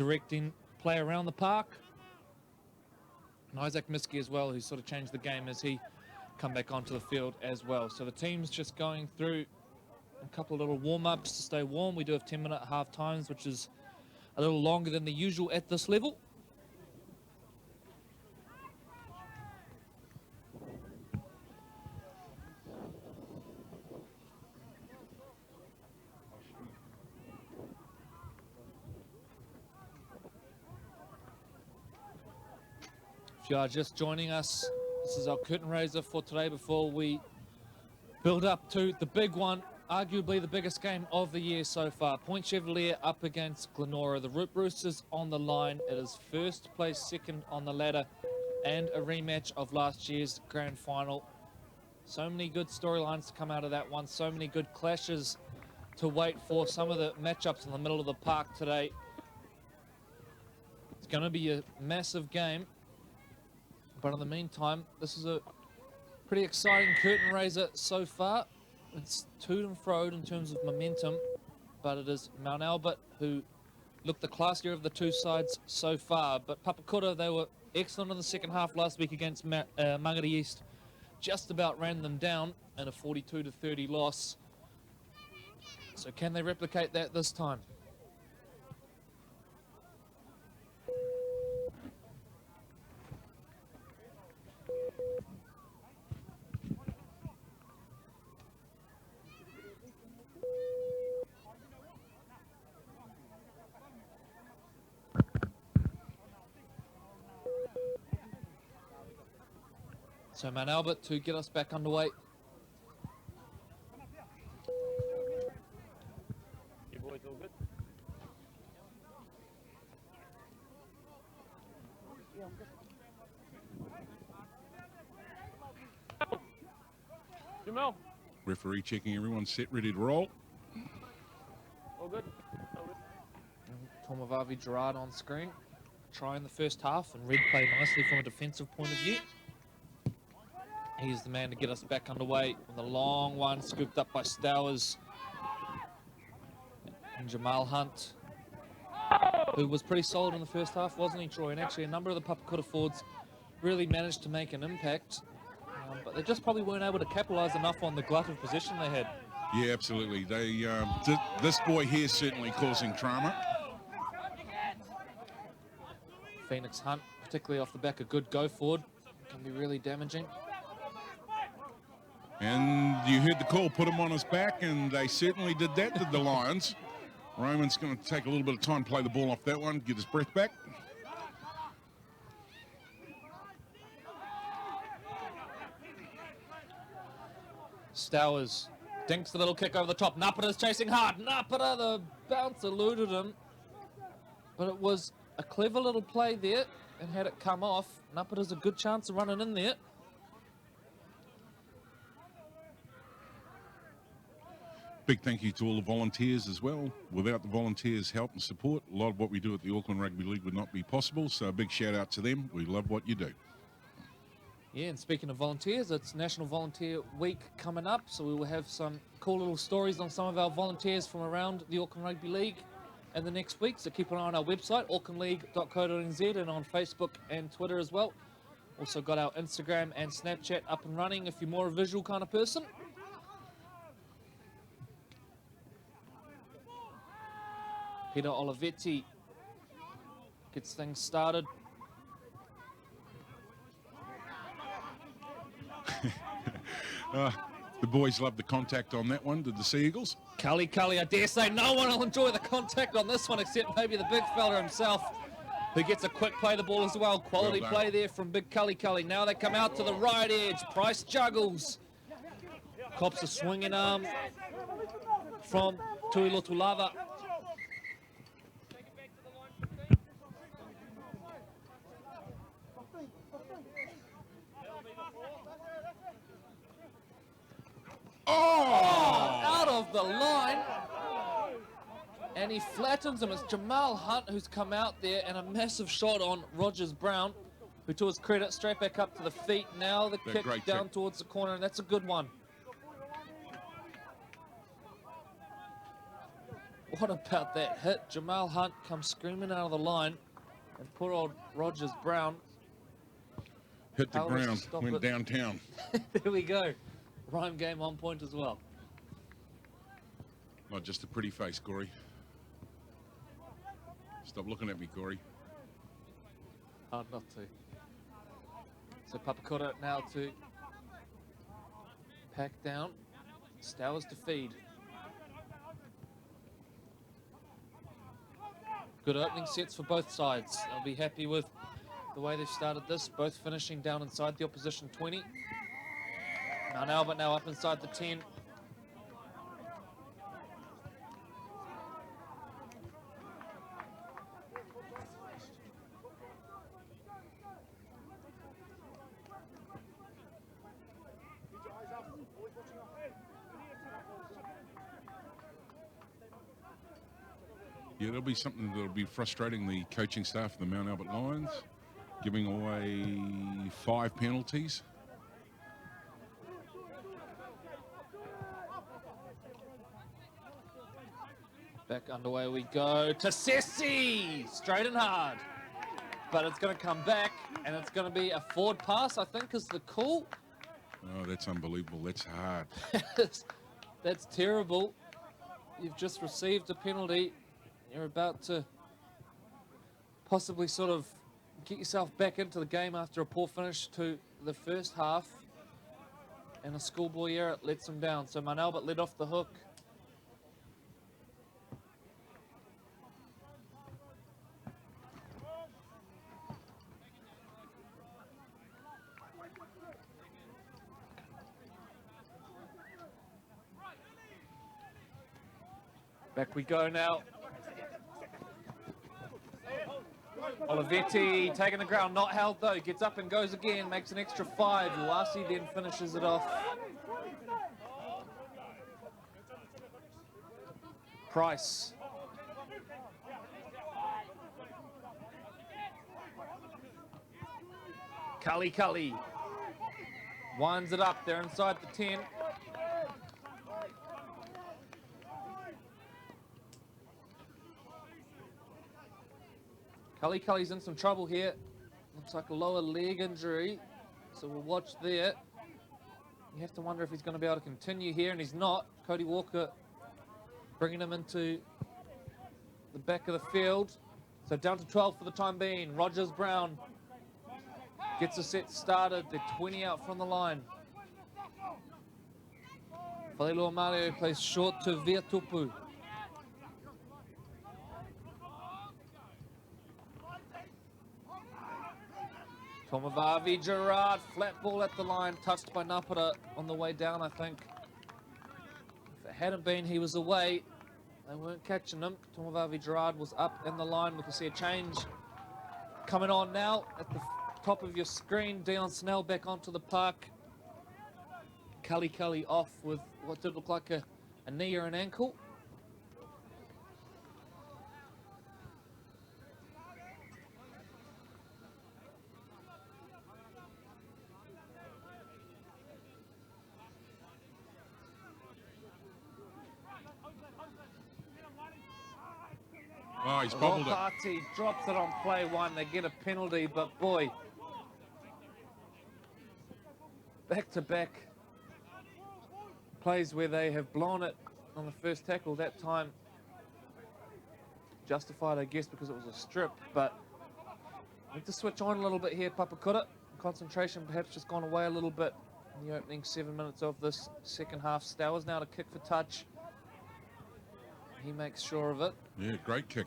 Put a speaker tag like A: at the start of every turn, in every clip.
A: directing play around the park. And Isaac Miski as well, who sort of changed the game as he come back onto the field as well. So the team's just going through a couple of little warm-ups to stay warm. We do have 10-minute half times, which is a little longer than the usual at this level. If you are just joining us, this is our curtain raiser for today before we build up to the big one, arguably the biggest game of the year so far. Point Chevalier up against Glenora. The Root Roosters on the line. It is first place, second on the ladder, and a rematch of last year's grand final. So many good storylines to come out of that one. So many good clashes to wait for. Some of the matchups in the middle of the park today. It's going to be a massive game. But in the meantime, this is a pretty exciting curtain raiser so far. It's to and fro in terms of momentum, but it is Mount Albert who looked the classier of the two sides so far. But Papakura, they were excellent in the second half last week against Mangere East. Just about ran them down in a 42-30 loss. So can they replicate that this time? So Mount Albert to get us back underway.
B: You boys all good? Yeah, I'm good. Jamel.
C: Referee checking everyone's set, ready to roll.
B: All good? All good.
A: Tomavavi Gerard on screen. Trying the first half, and Red played nicely from a defensive point of view. He's the man to get us back underway with a long one scooped up by Stowers and Jamal Hunt, who was pretty solid in the first half, wasn't he, Troy? And actually a number of the Papakura forwards really managed to make an impact, but they just probably weren't able to capitalise enough on the glut of possession they had.
C: Yeah, absolutely. They this boy here is certainly causing drama.
A: Phoenix Hunt, particularly off the back, a good go forward, can be really damaging.
C: And you heard the call, put him on his back, and they certainly did that, did the Lions. Roman's going to take a little bit of time to play the ball off that one, get his breath back.
A: Stowers dinks the little kick over the top. Napata's chasing hard. Napata, the bounce eluded him. But it was a clever little play there, and had it come off, Napata's a good chance of running in there.
C: Big thank you to all the volunteers as well. Without the volunteers' help and support, a lot of what we do at the Auckland Rugby League would not be possible. So a big shout out to them. We love what you do.
A: Yeah, and speaking of volunteers, it's National Volunteer Week coming up. So we will have some cool little stories on some of our volunteers from around the Auckland Rugby League in the next week. So keep an eye on our website, aucklandleague.co.nz, and on Facebook and Twitter as well. Also got our Instagram and Snapchat up and running if you're more a visual kind of person. Peter Olivetti gets things started.
C: The boys love the contact on that one, did the Sea Eagles.
A: Cully, I dare say no one will enjoy the contact on this one except maybe the big fella himself, who gets a quick play the ball as well. Quality play there from big Cully. Now they come out to the right edge. Price juggles. Cops a swinging arm from Tuilotulava.
C: Oh!
A: Out of the line. And he flattens him. It's Jamal Hunt who's come out there, and a massive shot on Rogers Brown, who to his credit, straight back up to the feet. Now the kick down towards the corner, and that's a good one. What about that hit? Jamal Hunt comes screaming out of the line, and poor old Rogers Brown.
C: Hit the
A: powerless to
C: ground,
A: stop
C: went
A: it.
C: downtown.
A: There we go. Rhyme game on point as well.
C: Not just a pretty face, Corey. Stop looking at me, Corey.
A: Hard not to. So Papakura now to pack down. Stowers to feed. Good opening sets for both sides. I'll be happy with the way they've started this, both finishing down inside the opposition 20. Mount Albert now up inside the 10.
C: Yeah, there'll be something that'll be frustrating the coaching staff of the Mount Albert Lions, giving away 5 penalties.
A: Back underway we go to Sessi! Straight and hard. But it's going to come back, and it's going to be a forward pass, I think, is the call.
C: Oh, that's unbelievable. That's hard.
A: That's terrible. You've just received a penalty. You're about to possibly sort of get yourself back into the game after a poor finish to the first half. And a schoolboy error lets them down. So Mount Albert led off the hook. Back we go now. Olivetti taking the ground, not held though. Gets up and goes again, makes an extra 5. Uasi then finishes it off. Price. Cully. Winds it up, they're inside the 10. Cully's in some trouble here. Looks like a lower leg injury. So we'll watch there. You have to wonder if he's going to be able to continue here, and he's not. Cody Walker bringing him into the back of the field. So down to 12 for the time being. Rogers Brown gets the set started. They're 20 out from the line. Falelu Amalio plays short to Viatupu. Tomavavi Gerard, flat ball at the line, touched by Napara on the way down, I think. If it hadn't been, he was away. They weren't catching him. Tomavavi Gerard was up in the line. We can see a change coming on now at the top of your screen. Dion Snell back onto the park. Cully off with what did look like a knee or an ankle.
C: Oh, he's bobbled it.
A: Party drops it on play 1. They get a penalty, but boy, back-to-back plays where they have blown it on the first tackle. That time justified, I guess, because it was a strip, but need to switch on a little bit here, Papakura. Concentration perhaps just gone away a little bit in the opening 7 minutes of this second half. Stowers now to kick for touch. He makes sure of it.
C: Yeah, great kick.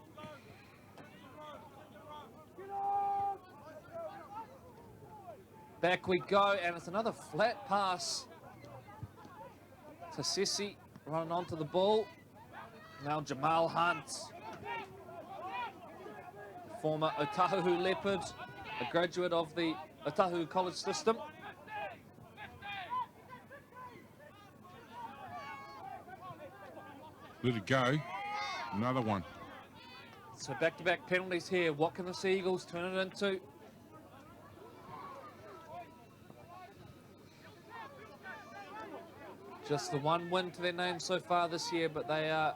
A: Back we go, and it's another flat pass to Sessi, running onto the ball. Now Jamal Hunt, former Otahu Leopard, a graduate of the Otahu College system.
C: Let it go. Another one.
A: So back-to-back penalties here. What can the Seagulls turn it into? Just the one win to their name so far this year, but they are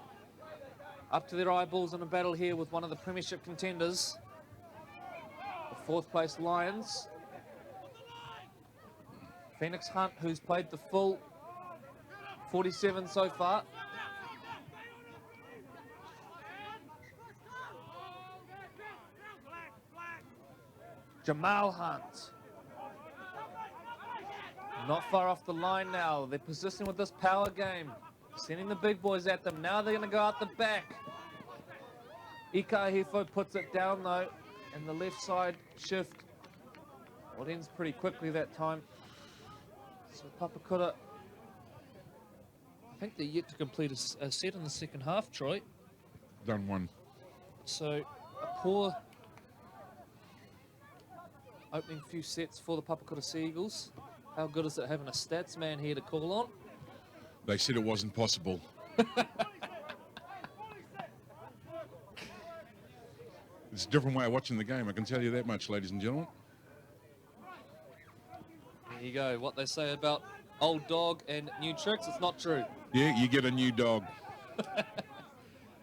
A: up to their eyeballs in a battle here with one of the premiership contenders, the fourth place Lions. Phoenix Hunt, who's played the full 47 so far. Jamal Hunt. Not far off the line now. They're persisting with this power game. Sending the big boys at them. Now they're going to go out the back. Ika Hifo puts it down though. And the left side shift. Well, it ends pretty quickly that time. So Papakura, I think they're yet to complete a set in the second half, Troy.
C: Done one.
A: So a poor opening few sets for the Papakura Sea Eagles. How good is it having a stats man here to call on?
C: They said it wasn't possible. It's a different way of watching the game, I can tell you that much, ladies and gentlemen.
A: There you go. What they say about old dog and new tricks, it's not true.
C: Yeah, you get a new dog.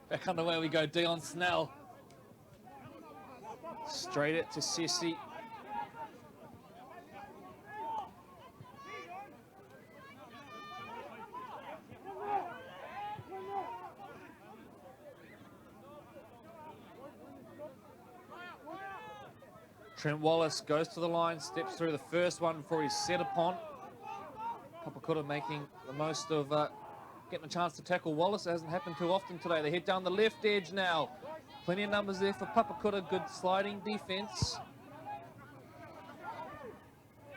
A: Back underway we go. Dion Snell. Straight it to Sessi. Trent Wallace goes to the line, steps through the first one before he's set upon. Papakura making the most of getting a chance to tackle Wallace. It hasn't happened too often today. They head down the left edge now. Plenty of numbers there for Papakura. Good sliding defense.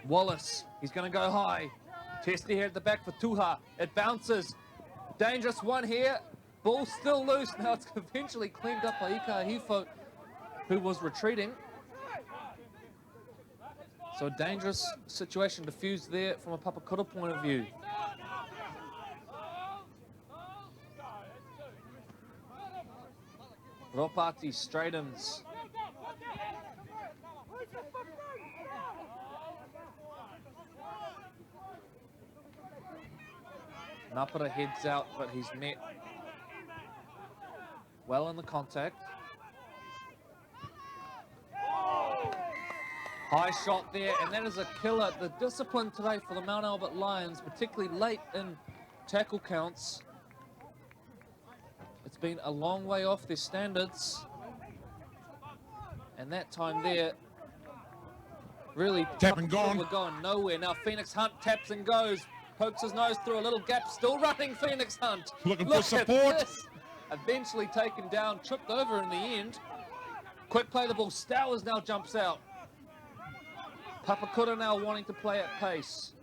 A: Wallace, he's going to go high. Testy here at the back for Tuha. It bounces. Dangerous one here. Ball still loose. Now it's eventually cleaned up by Ika Hifo, who was retreating. So a dangerous situation diffused there from a Papakura point of view. Ropati straightens. Napara heads out, but he's met well in the contact. High shot there, and that is a killer. The discipline today for the Mount Albert Lions, particularly late in tackle counts. It's been a long way off their standards. And that time there, really
C: Tap and gone.
A: We're going nowhere. Now Phoenix Hunt taps and goes. Pokes his nose through a little gap. Still running Phoenix Hunt.
C: Looking
A: Look
C: for
A: at
C: support.
A: this. Eventually taken down, tripped over in the end. Quick play the ball. Stowers now jumps out. Papakura now wanting to play at pace.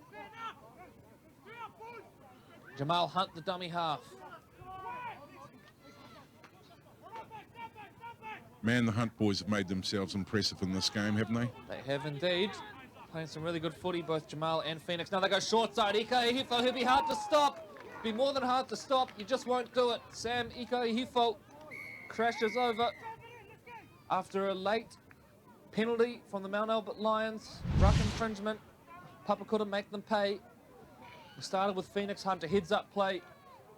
A: Jamal Hunt, the dummy half.
C: Man, the Hunt boys have made themselves impressive in this game, haven't they?
A: They have indeed. Playing some really good footy, both Jamal and Phoenix. Now they go short side. Ika Hifo, he'll be hard to stop. Be more than hard to stop. You just won't do it. Sam Ika Hifo crashes over after a late penalty from the Mount Albert Lions. Ruck infringement. Papakura make them pay. We started with Phoenix Hunt, a heads-up play.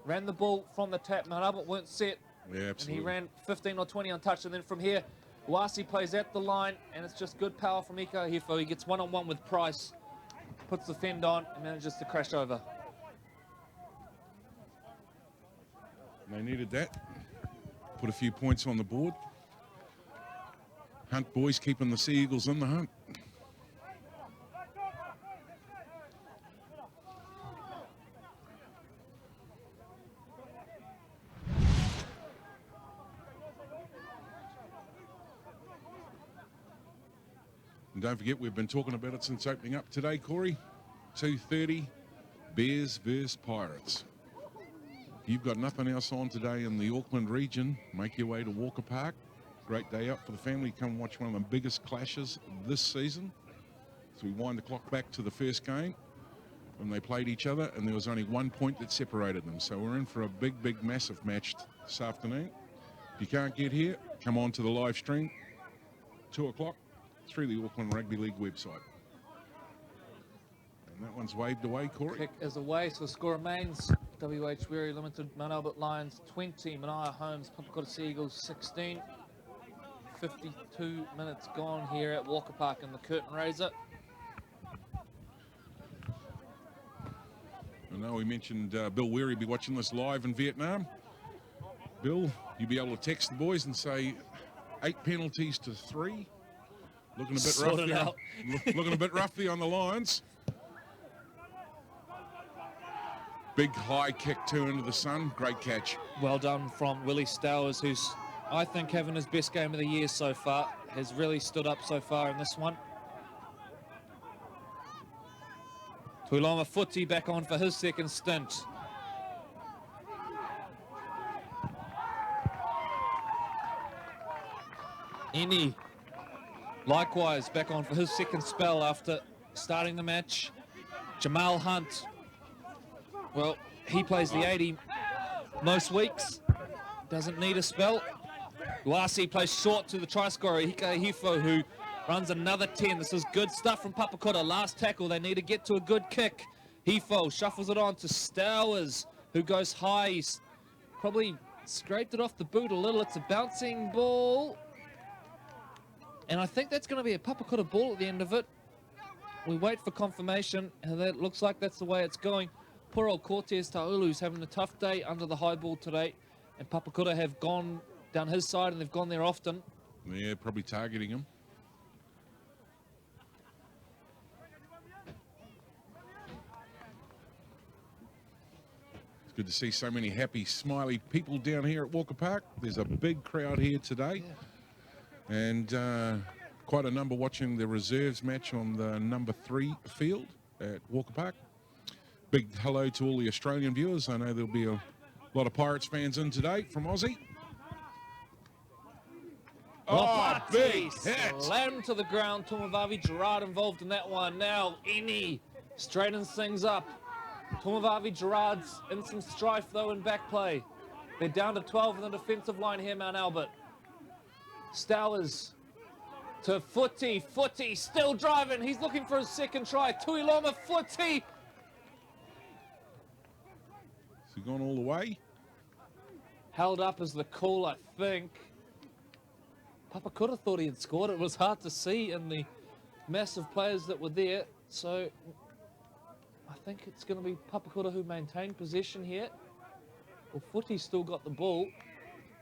A: Ran the ball from the tap. Mount Albert weren't set.
C: Yeah,
A: And
C: absolutely.
A: he ran 15 or 20 untouched. And then from here, Wasi plays at the line. And it's just good power from Ika Hifo. He gets one-on-one with Price. Puts the fend on and manages to crash over.
C: They needed that. Put a few points on the board. Hunt boys keeping the Sea Eagles in the hunt. And don't forget, we've been talking about it since opening up today, Corey. 2:30, Bears versus Pirates. If you've got nothing else on today in the Auckland region, make your way to Walker Park. Great day out for the family. Come watch one of the biggest clashes this season. So we wind the clock back to the first game when they played each other, and there was only 1 point that separated them. So we're in for a big, big, massive match this afternoon. If you can't get here, come on to the live stream, 2 o'clock, through the Auckland Rugby League website. And that one's waved away, Corey.
A: Kick is away, so the score remains WH Weary Limited, Mount Albert Lions 20, Manaia Homes, Papakura Seagulls 16. 52 minutes gone here at Walker Park in the curtain raiser.
C: I know we mentioned Bill Weary be watching this live in Vietnam. Bill, you'll be able to text the boys and say 8 penalties to 3. Looking a bit
A: Sort it
C: roughly.
A: out.
C: Looking a bit roughly on the Lions. Big high kick two into the sun. Great catch.
A: Well done from Willie Stowers, who's, I think, having his best game of the year so far. Has really stood up so far in this one. Tuiloma Footy back on for his second stint. Eni, likewise, back on for his second spell after starting the match. Jamal Hunt, well, he plays the 80 most weeks, doesn't need a spell. Uasi plays short to the try scorer, Hika Hifo, who runs another 10. This is good stuff from Papakura. Last tackle, they need to get to a good kick. Hifo shuffles it on to Stowers, who goes high. He's probably scraped it off the boot a little. It's a bouncing ball. And I think that's going to be a Papakura ball at the end of it. We wait for confirmation, and that looks like that's the way it's going. Poor old Ctas Taulu's having a tough day under the high ball today, and Papakura have gone down his side, and they've gone there often.
C: Yeah, probably targeting him. It's good to see so many happy, smiley people down here at Walker Park. There's a big crowd here today.
A: Yeah.
C: And quite a number watching the reserves match on the number 3 field at Walker Park. Big hello to all the Australian viewers. I know there'll be a lot of Pirates fans in today from Aussie. Oh, big hit.
A: Slammed to the ground. Tomovavi Gerard involved in that one. Now Eni straightens things up. Tomovavi Gerard's in some strife though in back play. They're down to 12 in the defensive line here, Mount Albert. Stowers to Footy. Footy still driving. He's looking for his second try. Tuiloma Footy.
C: Has he gone all the way?
A: Held up as the call, I think. Papakura thought he had scored. It was hard to see in the massive players that were there. So I think it's going to be Papakura who maintained possession here. Well, Footy's still got the ball.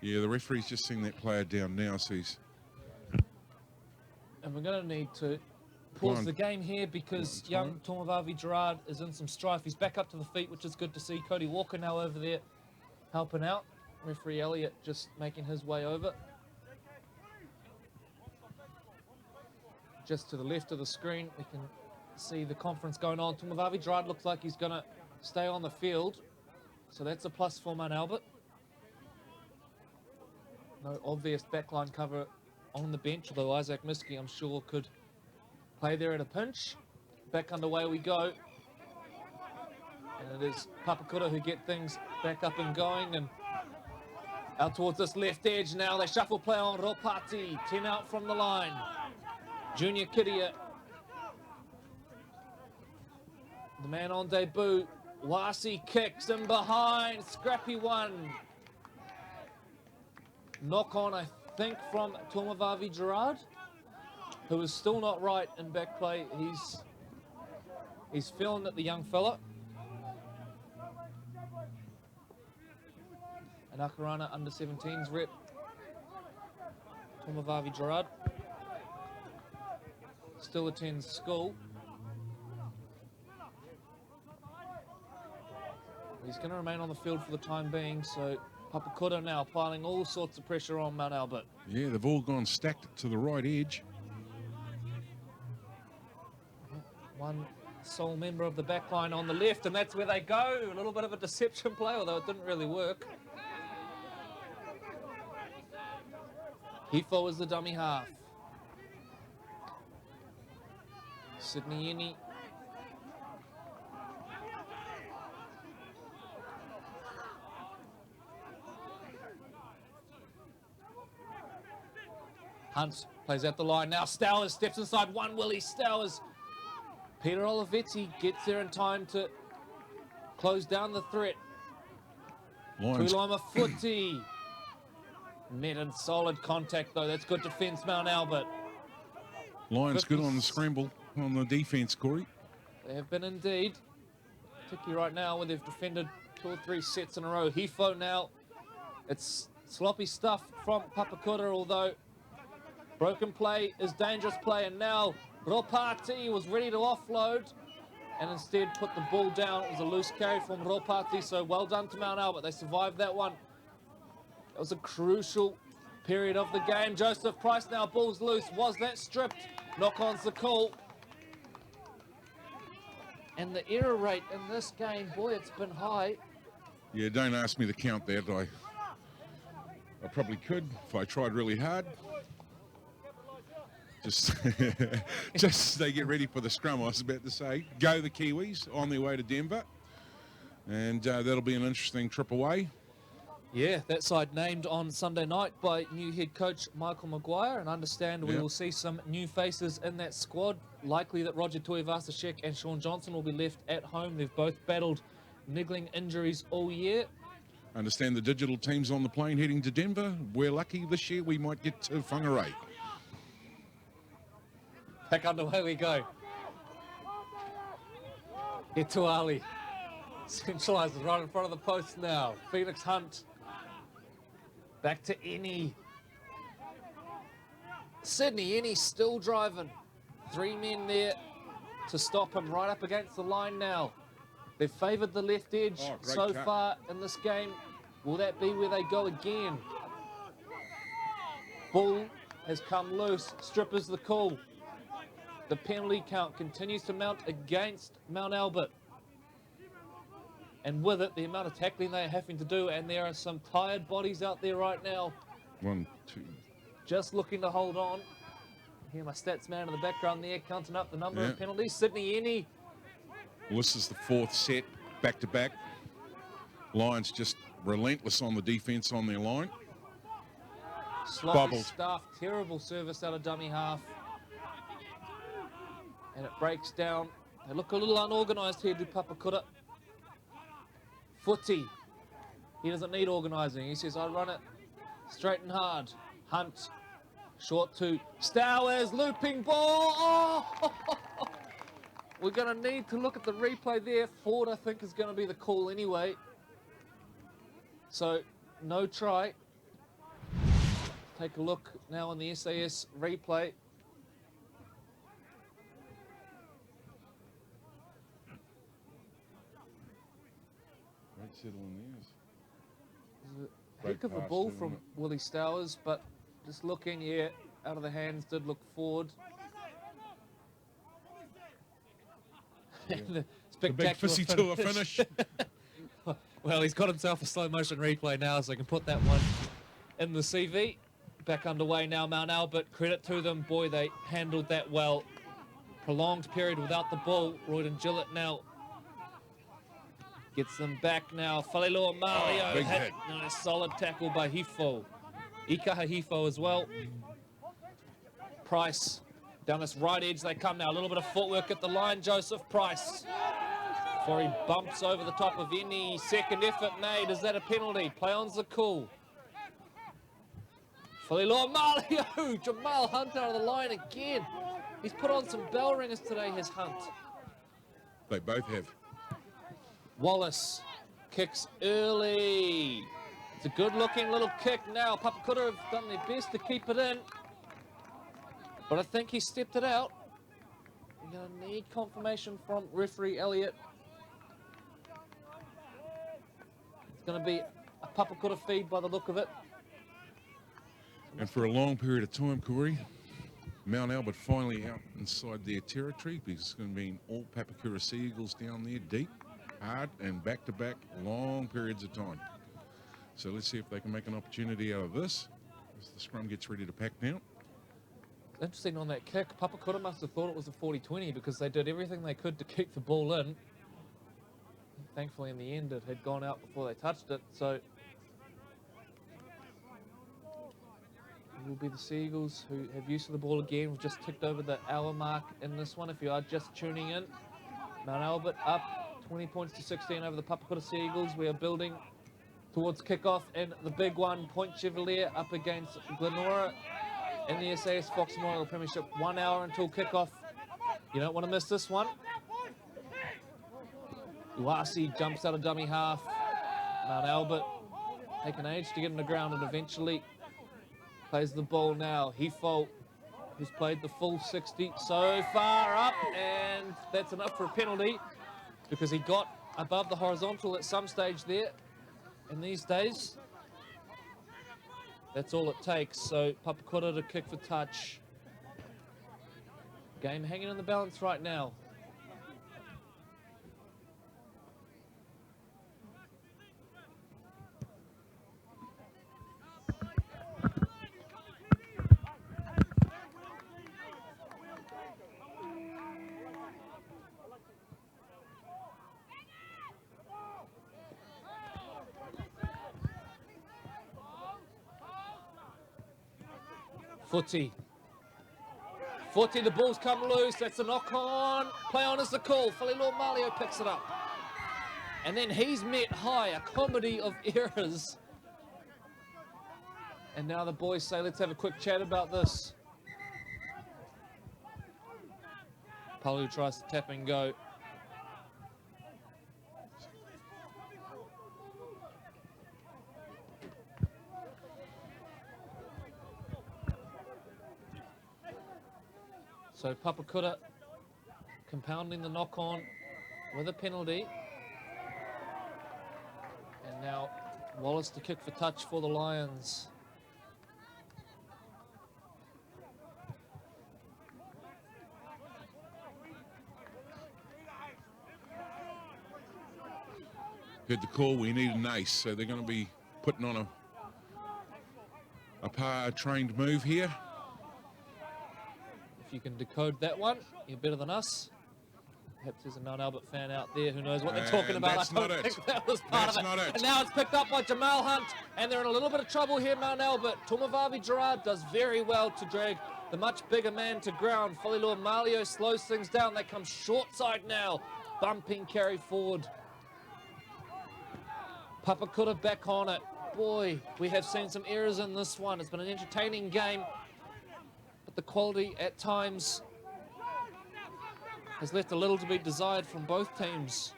C: Yeah, the referee's just seeing that player down now, so he's...
A: And we're going to need to pause the game here because young Tomovavi Gerard is in some strife. He's back up to the feet, which is good to see. Cody Walker now over there helping out. Referee Elliott just making his way over. Just to the left of the screen, we can see the conference going on. Tomovavi Gerard looks like he's going to stay on the field. So that's a plus for Mount Albert. No obvious backline cover on the bench, although Isaac Miski, I'm sure, could play there at a pinch. Back underway we go. And it is Papakura who get things back up and going. And out towards this left edge now. They shuffle play on Ropati. 10 out from the line. Junior Kidia. The man on debut. Wasi kicks in behind. Scrappy one. Knock on, I think, from Tomovavi Gerard, who is still not right in back play. He's feeling it, the young fella. And Akarana under 17s rep. Tomovavi Gerard still attends school. He's going to remain on the field for the time being, so Papakura now piling all sorts of pressure on Mount Albert.
C: Yeah, they've all gone stacked to the right edge.
A: One sole member of the back line on the left, and that's where they go. A little bit of a deception play, although it didn't really work. Hifo is the dummy half. Sydney Eni. Hunt plays out the line. Now Stowers steps inside. One Willie Stowers Peter Olivetti gets there in time to close down the threat.
C: Lions,
A: Tuilama Footy. Net and solid contact though. That's good defence, Mount Albert.
C: Lions good on the
A: 50.
C: scramble on the defence, Corey.
A: They have been indeed. Particularly right now where they've defended 2 or 3 sets in a row. Hifo now. It's sloppy stuff from Papakura, although broken play is dangerous play. And now Ropati was ready to offload and instead put the ball down. It was a loose carry from Ropati, so well done to Mount Albert. They survived that one. It was a crucial period of the game. Joseph Price now, ball's loose. Was that stripped? Knock-on's the call. And the error rate in this game, boy, it's been high.
C: Yeah, don't ask me to count that. I probably could if I tried really hard. Just as they get ready for the scrum, I was about to say, go the Kiwis on their way to Denver. And that'll be an interesting trip away.
A: Yeah, that side named on Sunday night by new head coach Michael Maguire, and understand we will see some new faces in that squad. Likely that Roger Tuivasa-Sheck and Sean Johnson will be left at home. They've both battled niggling injuries all year.
C: Understand the digital team's on the plane heading to Denver. We're lucky this year we might get to Whangarei.
A: Back underway we go. Etuali centralises right in front of the post now. Phoenix Hunt. Back to Eni. Sydney, Eni still driving. 3 men there to stop him right up against the line now. They've favoured the left edge so far in this game. Will that be where they go again? Ball has come loose. Strip is the call. The penalty count continues to mount against Mount Albert. And with it, the amount of tackling they're having to do, and there are some tired bodies out there right now.
C: 1, 2.
A: Just looking to hold on. Hear my stats man in the background there, counting up the number of penalties. Sydney Eni.
C: Well, this is the 4th set, back-to-back. Lions just relentless on the defence on their line.
A: Sloppy stuff, terrible service out of dummy half. And it breaks down. They look a little unorganised here, do Papakura. Footy. He doesn't need organising. He says, I run it straight and hard. Hunt. Short to Stowers. Looping ball. Oh! We're going to need to look at the replay there. Ford, I think, is going to be the call anyway. So, no try. Take a look now on the SAS replay. Heck of a ball from Willie Stowers, but just looking, out of the hands, did look forward. The
C: big fissy tour finish.
A: Well, he's got himself a slow motion replay now, so I can put that one in the CV. Back underway now, Mount Albert. Credit to them. Boy, they handled that well. Prolonged period without the ball. Royden Gillett now gets them back now. Falilua Mario hit. Nice solid tackle by Hifo. Ikaha Hifo as well. Price down this right edge they come now. A little bit of footwork at the line. Joseph Price. Before he bumps over the top of any second effort made. Is that a penalty? Play on's the call. Falilua Mario. Jamal Hunt out of the line again. He's put on some bell ringers today, his Hunt.
C: They both have.
A: Wallace kicks early. It's a good-looking little kick now. Papakura have done their best to keep it in. But I think he stepped it out. We're going to need confirmation from referee Elliott. It's going to be a Papakura feed by the look of it.
C: And for a long period of time, Corey, Mount Albert finally out inside their territory because it's going to be all Papakura Sea Eagles down there deep, hard, and back-to-back long periods of time. So let's see if they can make an opportunity out of this as the scrum gets ready to pack down.
A: Interesting on that kick. Papakura must have thought it was a 40-20 because they did everything they could to keep the ball in. Thankfully, in the end, it had gone out before they touched it. So will be the Seagulls, who have use of the ball again. We've just ticked over the hour mark in this one. If you are just tuning in, Mount Albert up 20 points to 16 over the Papakura Seagulls. We are building towards kickoff in the big one. Point Chevalier up against Glenora in the SAS Fox Memorial Premiership. 1 hour until kickoff. You don't want to miss this one. Uasi jumps out of dummy half. Mount Albert taking age to get on the ground and eventually plays the ball now. Hefo, who's played the full 60 so far up, and that's enough for a penalty because he got above the horizontal at some stage there. And these days, that's all it takes. So Papakura to kick for touch. Game hanging in the balance right now. Footy, the ball's come loose. That's a knock on. Play on is the call. Falilua Malio picks it up. And then he's met high, a comedy of errors. And now the boys say, let's have a quick chat about this. Palu tries to tap and go. So Papakura compounding the knock-on with a penalty. And now Wallace to kick for touch for the Lions.
C: Heard the call, we need an ace, so they're going to be putting on a par-trained move here.
A: If you can decode that one, you're better than us. Perhaps there's a Mount Albert fan out there who knows what they're talking about.
C: That's
A: I don't
C: not
A: think
C: it.
A: that was part
C: That's
A: of it.
C: not it.
A: And now it's picked up by Jamal Hunt, and they're in a little bit of trouble here, Mount Albert. Tumavavi Gerard does very well to drag the much bigger man to ground. Falilua Malio slows things down. They come short side now, bumping carry forward. Papakura back on it. Boy, we have seen some errors in this one. It's been an entertaining game, but the quality at times has left a little to be desired from both teams.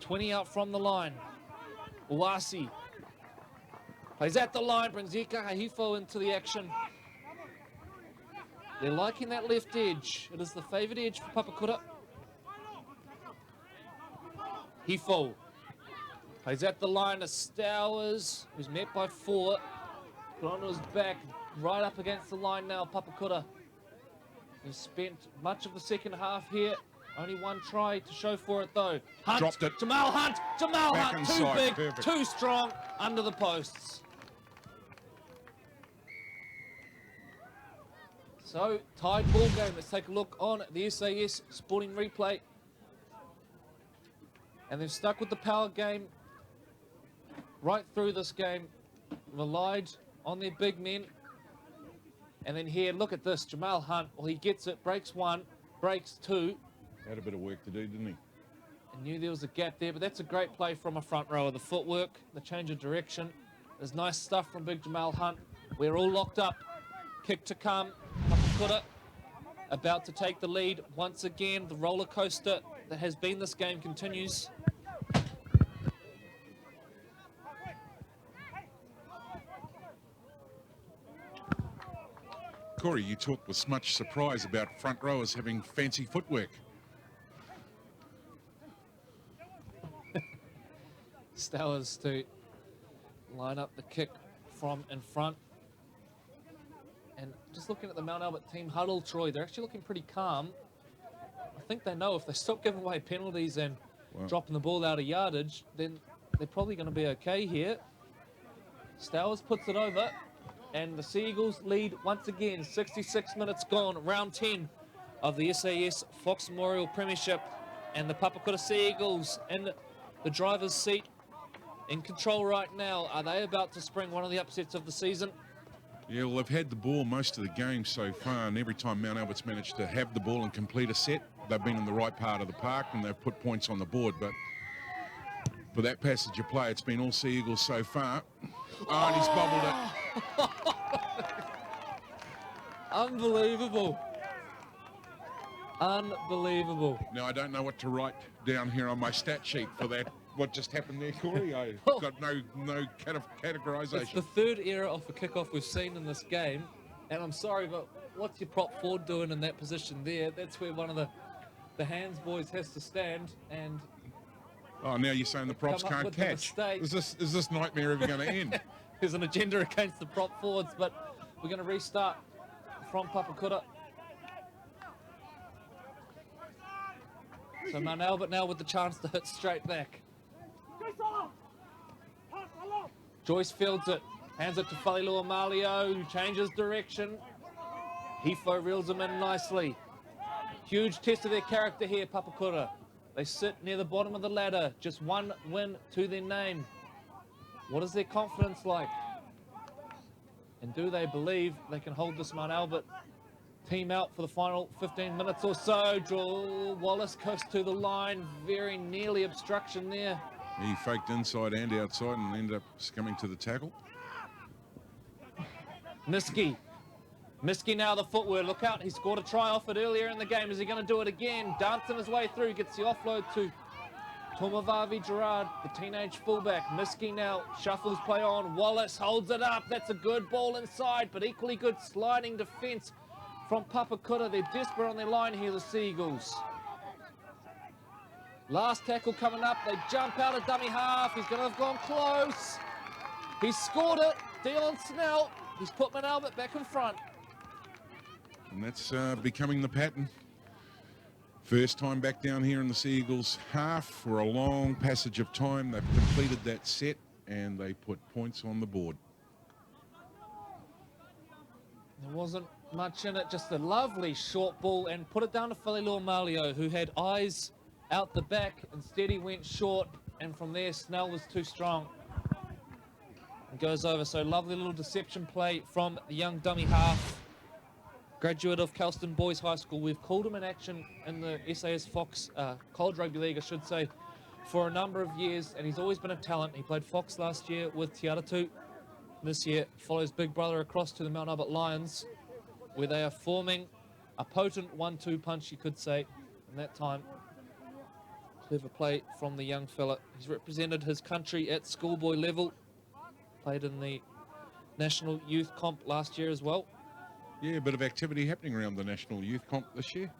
A: 20 out from the line. Uasi plays at the line, brings Ika Hahifo into the action. They're liking that left edge. It is the favoured edge for Papakura. Hifo plays at the line to Stowers, who's met by 4. Put onto his back, right up against the line now, Papakura. He's spent much of the second half here. Only one try to show for it, though. Hunt,
C: Dropped it.
A: Jamal Hunt, Jamal
C: Back
A: Hunt, too
C: inside,
A: big,
C: perfect.
A: too strong, under the posts. So, tied ball game. Let's take a look on the SAS Sporting Replay. And they've stuck with the power game right through this game. Relied on their big men. And then here, look at this. Jamal Hunt, well, he gets it. Breaks 1, breaks 2.
C: Had a bit of work to do, didn't he?
A: I knew there was a gap there, but that's a great play from a front rower. The footwork, the change of direction. There's nice stuff from big Jamal Hunt. We're all locked up. Kick to come. Papakura about to take the lead once again. The roller coaster that has been this game continues.
C: Corey, you talked with much surprise about front rowers having fancy footwork.
A: Stowers to line up the kick from in front. And just looking at the Mount Albert team huddle, Troy, they're actually looking pretty calm. I think they know if they stop giving away penalties and dropping the ball out of yardage, then they're probably going to be okay here. Stowers puts it over, and the Seagulls lead once again. 66 minutes gone, round 10 of the SAS Fox Memorial Premiership, and the Papakura Seagulls in the driver's seat, in control right now. Are they about to spring one of the upsets of the season?
C: Yeah, well, they've had the ball most of the game so far, and every time Mount Albert's managed to have the ball and complete a set, they've been in the right part of the park and they've put points on the board. But for that passage of play, it's been all Sea Eagles so far. Oh, and he's bobbled it.
A: Unbelievable. Unbelievable.
C: Now, I don't know what to write down here on my stat sheet for that. What just happened there, Corey? I've got no categorisation.
A: It's the third error off a kickoff we've seen in this game. And I'm sorry, but what's your prop forward doing in that position there? That's where one of the hands boys has to stand. And
C: oh, now you're saying the props
A: come up
C: can't
A: with the
C: catch.
A: mistake.
C: Is this nightmare ever going to end?
A: There's an agenda against the prop forwards, but we're going to restart from Papakura. So Mount Albert now with the chance to hit straight back. Joyce fields it, hands it to Falilua Malio, who changes direction. Hifo reels him in nicely. Huge test of their character here, Papakura. They sit near the bottom of the ladder, just one win to their name. What is their confidence like? And do they believe they can hold this Mount Albert team out for the final 15 minutes or so? Draw Wallace goes to the line, very nearly obstruction there.
C: He faked inside and outside and ended up coming to the tackle.
A: Miski now the footwork, look out, he scored a try off it earlier in the game. Is he going to do it again? Dancing his way through, gets the offload to Tomovavi Gerard, the teenage fullback. Miski now shuffles play on, Wallace holds it up, that's a good ball inside, but equally good sliding defence from Papakura. They're desperate on their line here, the Seagulls. Last tackle coming up, they jump out of dummy half, he's going to have gone close. He's scored it, Dion Snell, he's put Mount Albert back in front.
C: And that's becoming the pattern. First time back down here in the Sea Eagles half for a long passage of time. They've completed that set and they put points on the board.
A: There wasn't much in it, just a lovely short ball and put it down to Falilua Malio, who had eyes out the back. Instead he went short, and from there Snell was too strong and goes over. So lovely little deception play from the young dummy half, graduate of Kelston Boys High School. We've called him in action in the SAS Fox College Rugby League, I should say, for a number of years, and he's always been a talent. He played Fox last year with Te Aratu. This year follows big brother across to the Mount Albert Lions, where they are forming a potent 1-2 punch, you could say, in that time. Clever play from the young fella. He's represented his country at schoolboy level, played in the National Youth Comp last year as well.
C: Yeah, a bit of activity happening around the National Youth Comp this year.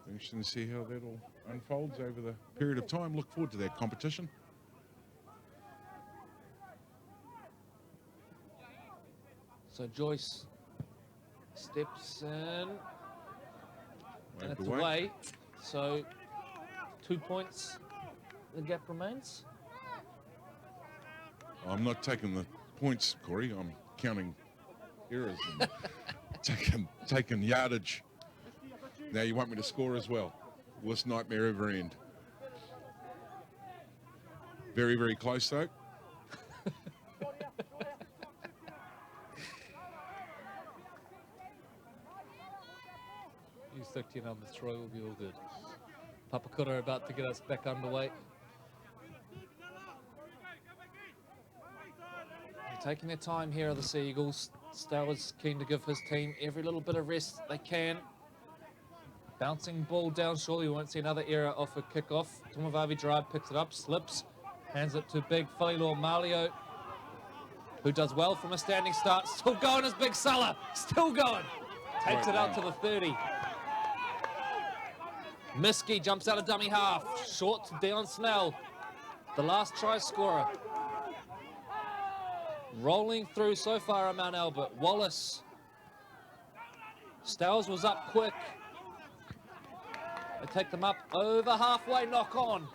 C: Interesting to see how that all unfolds over the period of time. Look forward to that competition.
A: So Joyce steps in, and it's
C: Away.
A: away. So 2 points, the gap remains.
C: I'm not taking the points, Corey. I'm counting errors and taking yardage. Now you want me to score as well. Will this nightmare ever end? Very, very close though.
A: You stick to your numbers, Troy, will be all good. Papakura about to get us back underway. They're taking their time here, are the Sea Eagles. Stow is keen to give his team every little bit of rest they can. Bouncing ball down, surely we won't see another error off a kickoff. Tomovavi Gerard picks it up, slips, hands it to big Falilua Malio, who does well from a standing start. Still going as Big Sulla, still going. Takes it out to the 30. Miski jumps out of dummy half, short to Dion Snell, the last try scorer. Rolling through so far at Mount Albert. Wallace. Stowers was up quick. They take them up over halfway, knock on.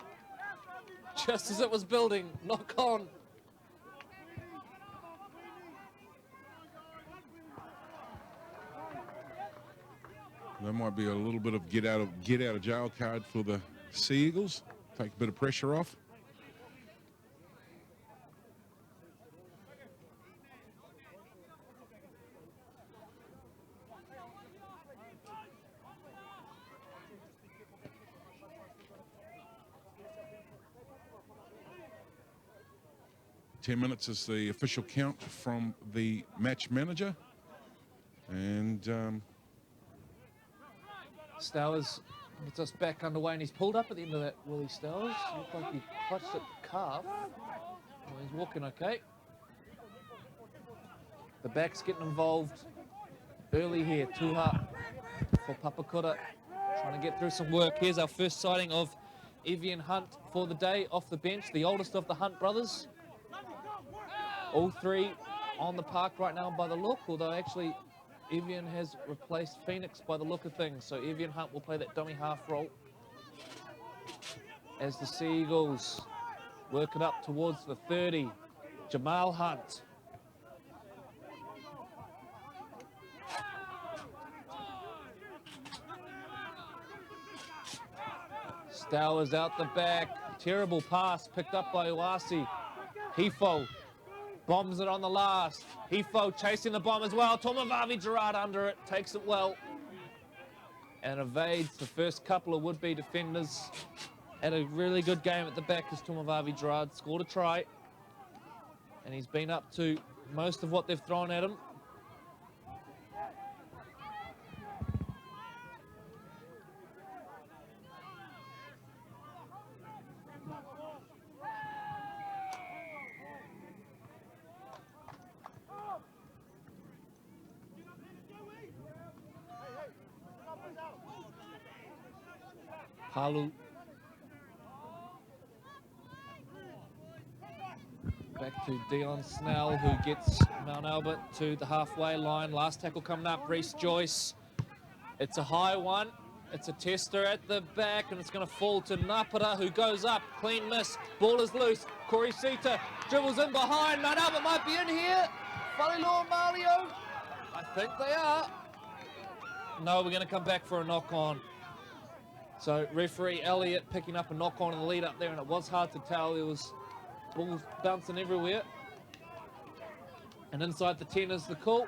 A: Just as it was building, knock on.
C: There might be a little bit of get out of jail card for the Sea Eagles. Take a bit of pressure off. 10 minutes is the official count from the match manager. And
A: Stowers gets us back underway, and he's pulled up at the end of that, Willie Stowers. Looks like he clutched at the calf. Well, he's walking okay. The back's getting involved early here. Tuha for Papakura, trying to get through some work. Here's our first sighting of Evian Hunt for the day off the bench, the oldest of the Hunt brothers. All three on the park right now by the look, although actually Evian has replaced Phoenix by the look of things, so Evian Hunt will play that dummy half role as the Seagulls work it up towards the 30. Jamal Hunt. Stowers out the back. Terrible pass picked up by Uasi. Hifo bombs it on the last. Hifo chasing the bomb as well. Tomovavi Gerard under it, takes it well. And evades the first couple of would-be defenders. Had a really good game at the back as Tomovavi Gerard scored a try. And he's been up to most of what they've thrown at him. Halu. Back to Dion Snell, who gets Mount Albert to the halfway line. Last tackle coming up, Reece Joyce. It's a high one. It's a tester at the back, and it's going to fall to Napara, who goes up. Clean miss. Ball is loose. Corey Sita dribbles in behind. Mount Albert might be in here. Whalilua Malio. I think they are. No, we're going to come back for a knock-on. So referee Elliott picking up a knock-on in the lead up there, and it was hard to tell. There was balls bouncing everywhere. And inside the 10 is the call.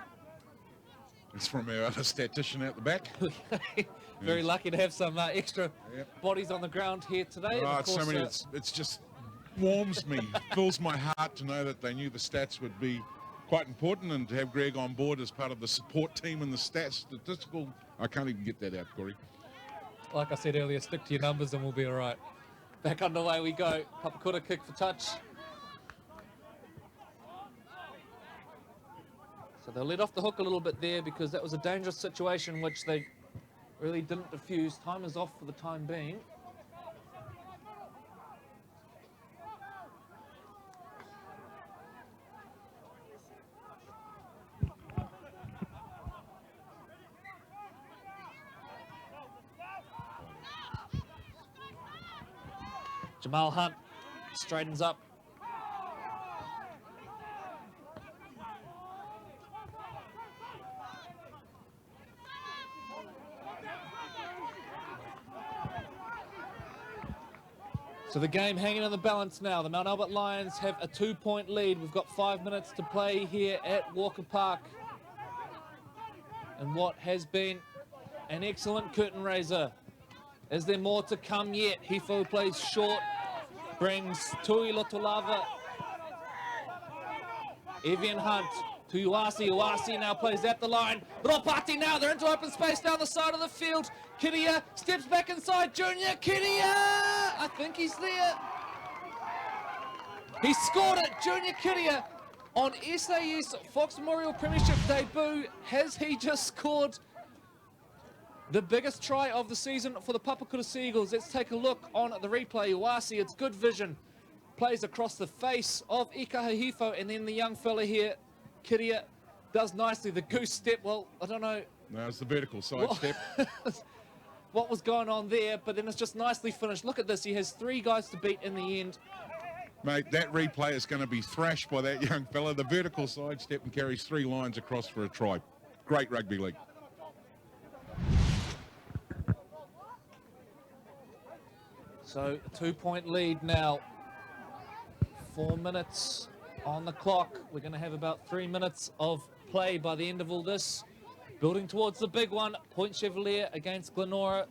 C: it's from our other statistician out the back.
A: Very lucky to have some extra bodies on the ground here today.
C: Oh, it's so many. It's just warms me, fills my heart to know that they knew the stats would be quite important, and to have Greg on board as part of the support team and the stats statistical. I can't even get that out, Corey.
A: Like I said earlier, stick to your numbers and we'll be all right. Back underway we go. Papakura kick for touch. So they'll let off the hook a little bit there because that was a dangerous situation which they really didn't diffuse. Time is off for the time being. Jamal Hunt straightens up. So the game hanging in the balance now. The Mount Albert Lions have a 2-point lead. We've got 5 minutes to play here at Walker Park. And what has been an excellent curtain raiser. Is there more to come yet? Hifo plays short, brings Tui Lotolava. Evian Hunt to Uasi. Uasi now plays at the line. Ropati now, they're into open space down the side of the field. Kiria steps back inside. Junior Kiria! I think he's there. He scored it, Junior Kiria, on SAS Fox Memorial Premiership debut. Has he just scored the biggest try of the season for the Papakura Seagulls? Let's take a look on the replay. Uasi, it's good vision. Plays across the face of Ikaha Hifo, and then the young fella here, Kiria, does nicely. The goose step, well, I don't know.
C: No, it's the vertical side step.
A: What was going on there, but then it's just nicely finished. Look at this, he has 3 guys to beat in the end.
C: Mate, that replay is going to be thrashed by that young fella. The vertical side step and carries 3 lines across for a try. Great rugby league.
A: So a 2-point lead now. 4 minutes on the clock. We're going to have about 3 minutes of play by the end of all this. Building towards the big one. Point Chevalier against Glenora.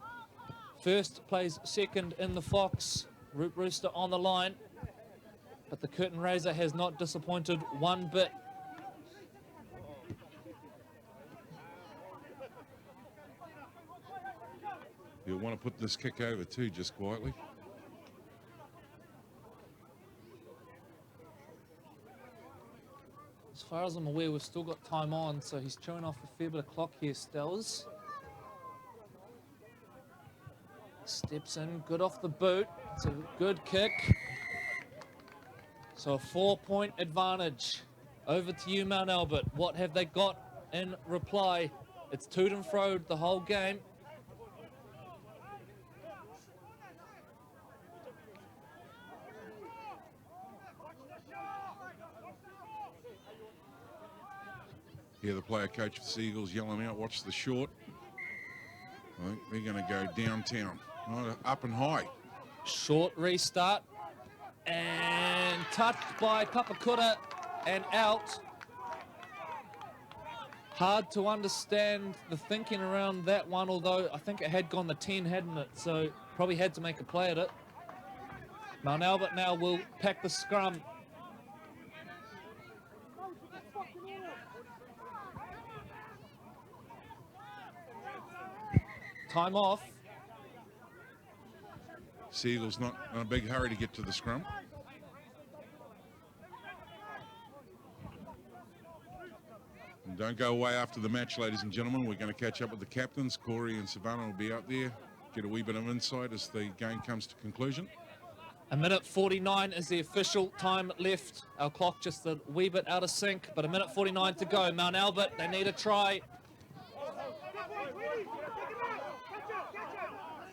A: First plays second in the Fox. Root Rooster on the line. but the curtain raiser has not disappointed one bit.
C: You'll want to put this kick over too, just quietly.
A: As far as I'm aware, we've still got time on, so he's chewing off a fair bit of clock here, Stells. Steps in, good off the boot. It's a good kick. So a 4-point advantage. Over to you, Mount Albert. What have they got in reply? It's toot and fro the whole game.
C: Here the player coach of the Seagulls yelling out, watch the short. I think they're going to go downtown, up and high.
A: Short restart. And touched by Papakura and out. Hard to understand the thinking around that one, although I think it had gone the 10, hadn't it? So probably had to make a play at it. Mount Albert now will pack the scrum. Time off.
C: Seagulls not in a big hurry to get to the scrum. And don't go away after the match, ladies and gentlemen. We're going to catch up with the captains. Corey and Savannah will be out there, get a wee bit of insight as the game comes to conclusion.
A: 1:49 is the official time left. Our clock just a wee bit out of sync, but 1:49 to go. Mount Albert, they need a try.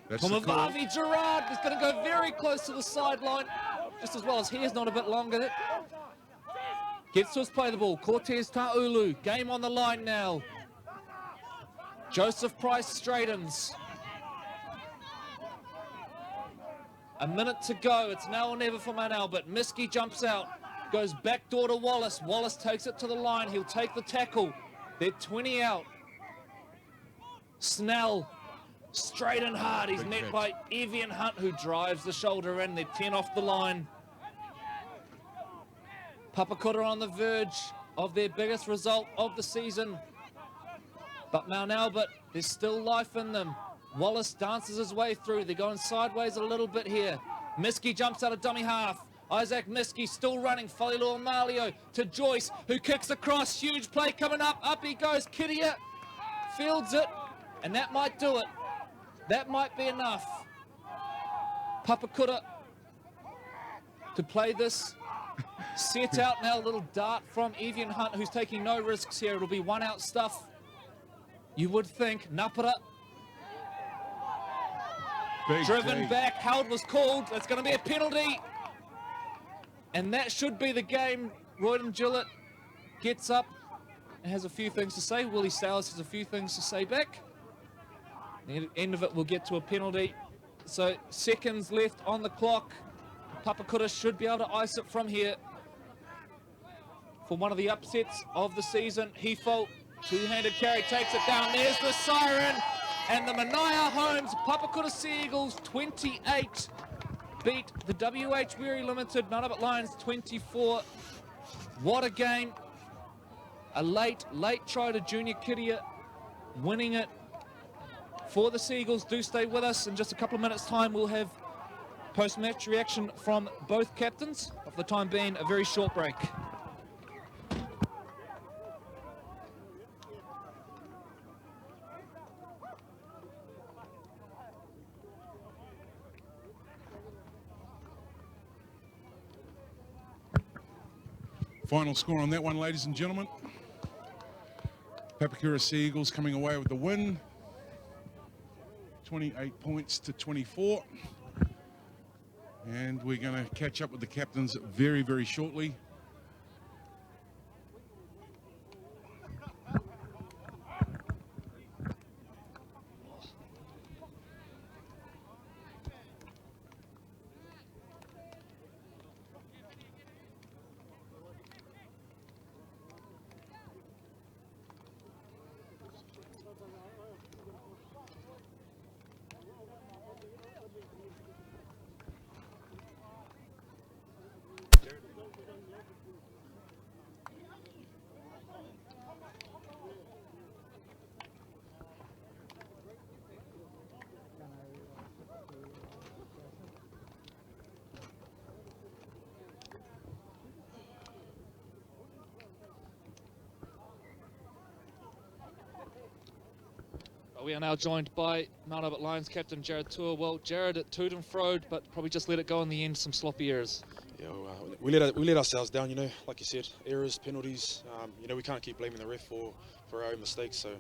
C: That's the call.
A: Tomavavi Gerard is going to go very close to the sideline, just as well as he is not a bit longer. Gets to us play the ball. Cortez Ta'ulu, game on the line now. Joseph Price straightens. A minute to go. It's now or never for Mount Albert. Miski jumps out, goes back door to Wallace. Wallace takes it to the line. He'll take the tackle. They're 20 out. Snell, straight and hard. He's met by Evian Hunt, who drives the shoulder in. They're 10 off the line. Papakura on the verge of their biggest result of the season. But Mount Albert, there's still life in them. Wallace dances his way through. They're going sideways a little bit here. Miski jumps out of dummy half. Isaac Miski still running. Falilo Amalio to Joyce, who kicks across. Huge play coming up. Up he goes. Kiria fields it, and that might do it. That might be enough. Papakura to play this. Set out now, a little dart from Evian Hunt, who's taking no risks here. It'll be one out stuff. You would think. Napara driven back. Held was called. That's going to be a penalty. And that should be the game. Royden Gillett gets up and has a few things to say. Willie Sales has a few things to say back. The end of it, we'll get to a penalty. So seconds left on the clock. Papakura should be able to ice it from here. For one of the upsets of the season, Hefo, two-handed carry, takes it down. There's the siren. And the Mania Homes Papakura Seagulls 28 beat the WH Weary Limited Mount Albert Lions 24. What a game. A late try to Junior Kiria, winning it for the Seagulls. Do stay with us. In just a couple of minutes' time, we'll have post-match reaction from both captains. For the time being, a very short break.
C: Final score on that one, ladies and gentlemen. Papakura Seagulls coming away with the win. 28 points to 24. And we're going to catch up with the captains very, very shortly.
A: We are now joined by Mount Albert Lions captain Rd10. Well, Jared at toed and froed, but probably just let it go in the end, some sloppy errors.
D: Yeah, we let ourselves down, you know, like you said, errors, penalties. You know, we can't keep blaming the ref for our own mistakes, so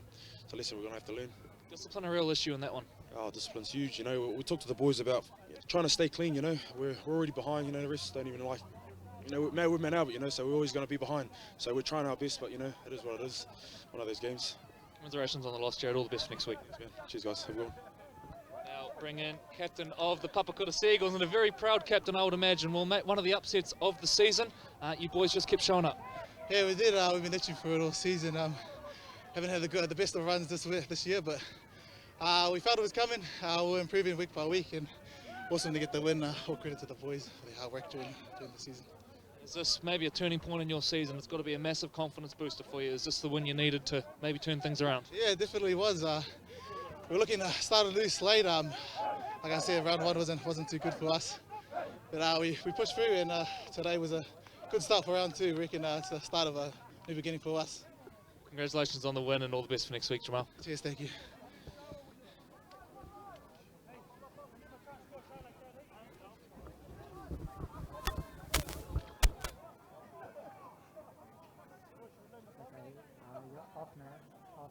D: listen, we're going to have to learn.
A: Discipline a real issue in that one.
D: Oh, discipline's huge, you know. We talked to the boys about trying to stay clean, you know. We're already behind, you know, the refs don't even like, you know, we're Man Albert, you know, so we're always going to be behind. So we're trying our best, but, you know, it is what it is, one of those games.
A: Commiserations on the loss, Jared. All the best for next week.
D: Thanks, man. Cheers, guys. Have a good one.
A: Now bring in captain of the Papakura Seagulls, and a very proud captain, I would imagine. Well, mate, one of the upsets of the season. You boys just kept showing up.
E: Yeah, we did. We've been itching for it all season. Haven't had the best of runs this year, but we felt it was coming. We're improving week by week, and awesome to get the win. All credit to the boys for their hard work during the season.
A: Is this maybe a turning point in your season? It's got to be a massive confidence booster for you. Is this the win you needed to maybe turn things around?
E: Yeah, it definitely was. We're looking to start a new slate. Like I said, round one wasn't too good for us, but we pushed through, and today was a good start for round two. We reckon it's the start of a new beginning for us.
A: Congratulations on the win, and all the best for next week, Jamal.
E: Cheers, thank you.
F: You're off now. Off.